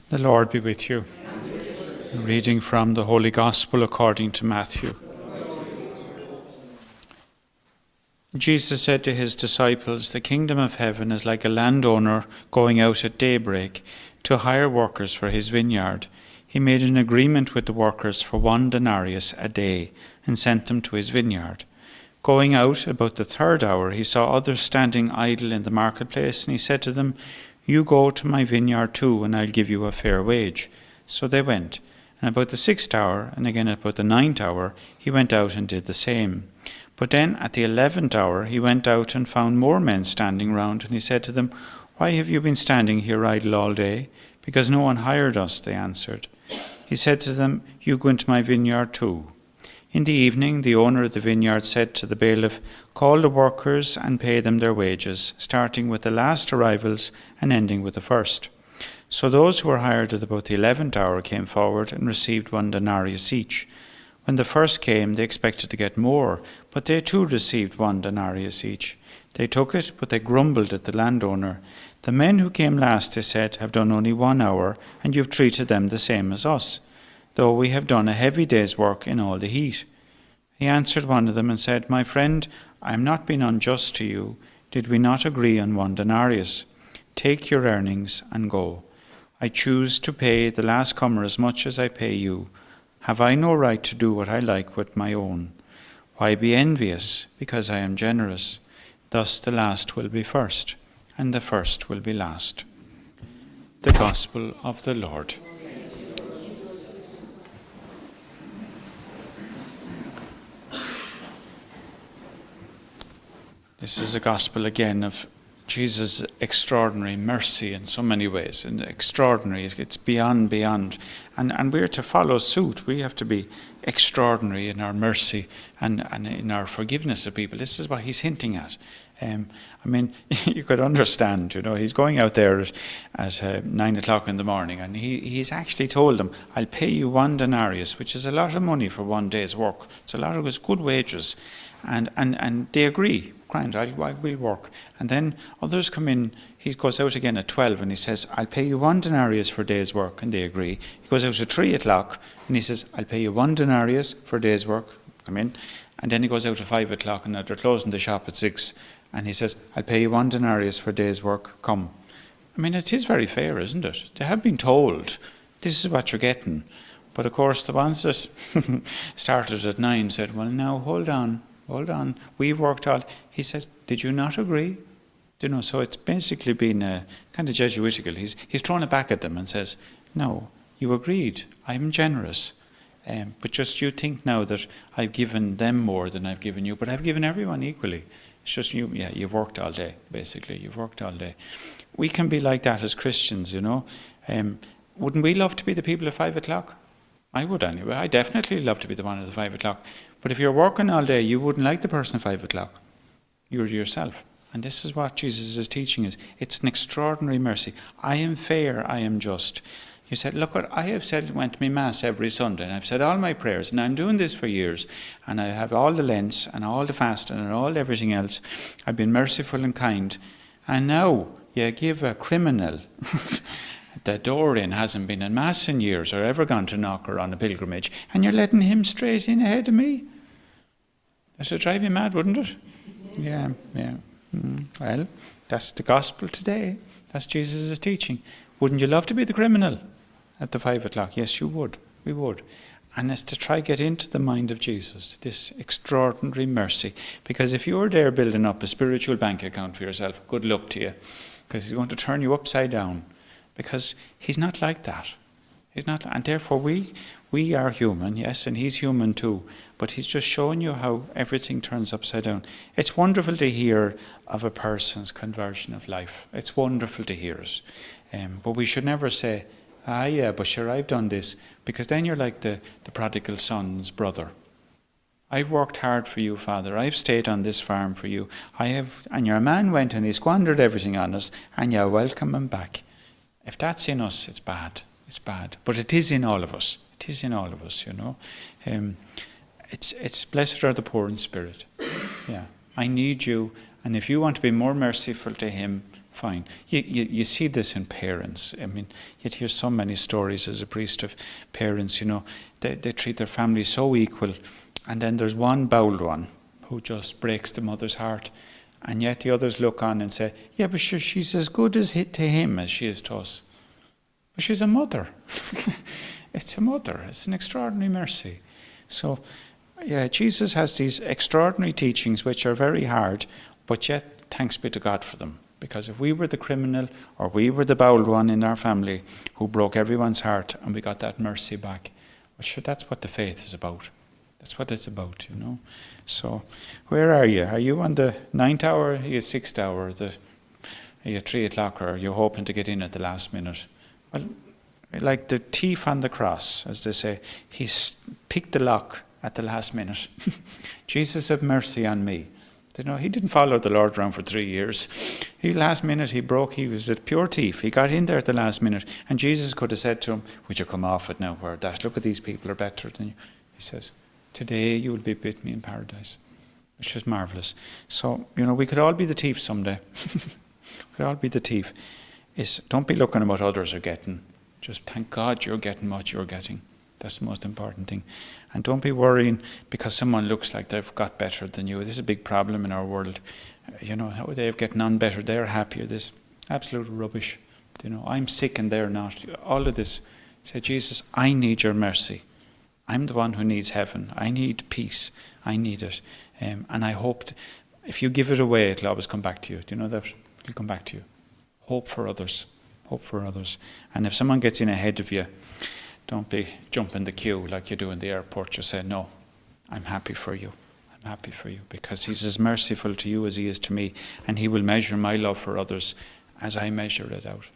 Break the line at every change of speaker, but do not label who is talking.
The Lord be with you. A reading from the Holy Gospel according to Matthew. Jesus said to his disciples, "The kingdom of heaven is like a landowner going out at daybreak to hire workers for his vineyard. He made an agreement with the workers for 1 denarius a day and sent them to his vineyard. Going out about the 3rd hour, he saw others standing idle in the marketplace, and he said to them, 'You go to my vineyard too, and I'll give you a fair wage.' So they went. And about the 6th hour, and again about the 9th hour, he went out and did the same. But then at the 11th hour, he went out and found more men standing round, and he said to them, 'Why have you been standing here idle all day?' 'Because no one hired us,' they answered. He said to them, 'You go into my vineyard too.' In the evening, the owner of the vineyard said to the bailiff, 'Call the workers and pay them their wages, starting with the last arrivals and ending with the first.' So those who were hired at about the 11th hour came forward and received 1 denarius each. When the first came, they expected to get more, but they too received 1 denarius each. They took it, but they grumbled at the landowner. 'The men who came last,' they said, 'have done only 1 hour, and you've treated them the same as us, though we have done a heavy day's work in all the heat.' He answered one of them and said, 'My friend, I am not being unjust to you. Did we not agree on 1 denarius? Take your earnings and go. I choose to pay the last comer as much as I pay you. Have I no right to do what I like with my own? Why be envious? Because I am generous. Thus the last will be first, and the first will be last.'" The Gospel of the Lord. This is a gospel again of Jesus' extraordinary mercy in so many ways, and extraordinary, it's beyond. And we're to follow suit. We have to be extraordinary in our mercy and in our forgiveness of people. This is what he's hinting at. You could understand, he's going out there at 9 o'clock in the morning, and he's actually told them, "I'll pay you 1 denarius, which is a lot of money for 1 day's work. It's good wages." And they agree. "Grand, we'll work." And then others come in. He goes out again at 12 and he says, "I'll pay you 1 denarius for a day's work," and they agree. He goes out at 3 o'clock and he says, "I'll pay you 1 denarius for a day's work." Come in. And then he goes out at 5 o'clock and they're closing the shop at 6 and he says, "I'll pay you 1 denarius for a day's work. Come." It is very fair, isn't it? They have been told, this is what you're getting. But of course the ones that started at 9 said, "Well, now hold on, we've worked all." He says, "Did you not agree?" So it's basically been kind of Jesuitical. He's thrown it back at them and says, "No, you agreed. I'm generous. But just you think now that I've given them more than I've given you, but I've given everyone equally. It's just you've worked all day, basically. You've worked all day." We can be like that as Christians, Wouldn't we love to be the people at 5 o'clock? I would anyway. I definitely love to be the one at the 5 o'clock. But if you're working all day, you wouldn't like the person at 5 o'clock. You're yourself. And this is what Jesus is teaching us. It's an extraordinary mercy. I am fair, I am just. You said, "Look what I have said," went to my Mass every Sunday, and I've said all my prayers, and I'm doing this for years, and I have all the Lents, and all the fasting, and all everything else. I've been merciful and kind. And now you give a criminal the door in, hasn't been in Mass in years or ever gone to Knocker on a pilgrimage, and you're letting him straight in ahead of me. That would drive you mad, wouldn't it? Yeah. Well, that's the gospel today. That's Jesus' teaching. Wouldn't you love to be the criminal at the 5 o'clock? Yes, you would. We would. And it's to try get into the mind of Jesus, this extraordinary mercy. Because if you're there building up a spiritual bank account for yourself, good luck to you. Because he's going to turn you upside down. Because he's not like that. He's not, and therefore we are human, yes, and he's human too. But he's just showing you how everything turns upside down. It's wonderful to hear of a person's conversion of life. It's wonderful to hear it. But we should never say, but sure, I've done this. Because then you're like the prodigal son's brother. I've worked hard for you, Father. I've stayed on this farm for you. And your man went and he squandered everything on us, and you welcome him back. If that's in us, it's bad. It's bad. But it is in all of us. It is in all of us, It's blessed are the poor in spirit. Yeah. I need you. And if you want to be more merciful to him, fine. You see this in parents. I mean, you'd hear so many stories as a priest of parents, they treat their family so equal, and then there's one bowled one who just breaks the mother's heart, and yet the others look on and say, yeah, but sure, she's as good to him as she is to us. But she's a mother. It's a mother. It's an extraordinary mercy. So, yeah, Jesus has these extraordinary teachings which are very hard, but yet thanks be to God for them. Because if we were the criminal or we were the bowled one in our family who broke everyone's heart and we got that mercy back, well, sure, that's what the faith is about. That's what it's about, So, where are you? Are you on the 9th hour? Are you 6th hour? Are you 3 o'clock? Or are you hoping to get in at the last minute? Well, like the thief on the cross, as they say, he picked the lock at the last minute. Jesus, have mercy on me. He didn't follow the Lord around for 3 years. Last minute he broke. He was a pure thief. He got in there at the last minute. And Jesus could have said to him, would you come off it now? Where that? Look at these people are better than you. He says, today you will be with me in paradise. Which is marvellous. So, we could all be the thief someday. We could all be the thief. Don't be looking at what others are getting. Just thank God you're getting what you're getting. That's the most important thing. And don't be worrying because someone looks like they've got better than you. This is a big problem in our world. How they're getting on better, they're happier. This absolute rubbish. I'm sick and they're not. All of this. Say, Jesus, I need your mercy. I'm the one who needs heaven. I need peace. I need it. And I hope if you give it away, it'll always come back to you. Do you know that? It'll come back to you. Hope for others. Hope for others. And if someone gets in ahead of you, don't be jumping the queue like you do in the airport. Just say, no, I'm happy for you. I'm happy for you because he's as merciful to you as he is to me. And he will measure my love for others as I measure it out.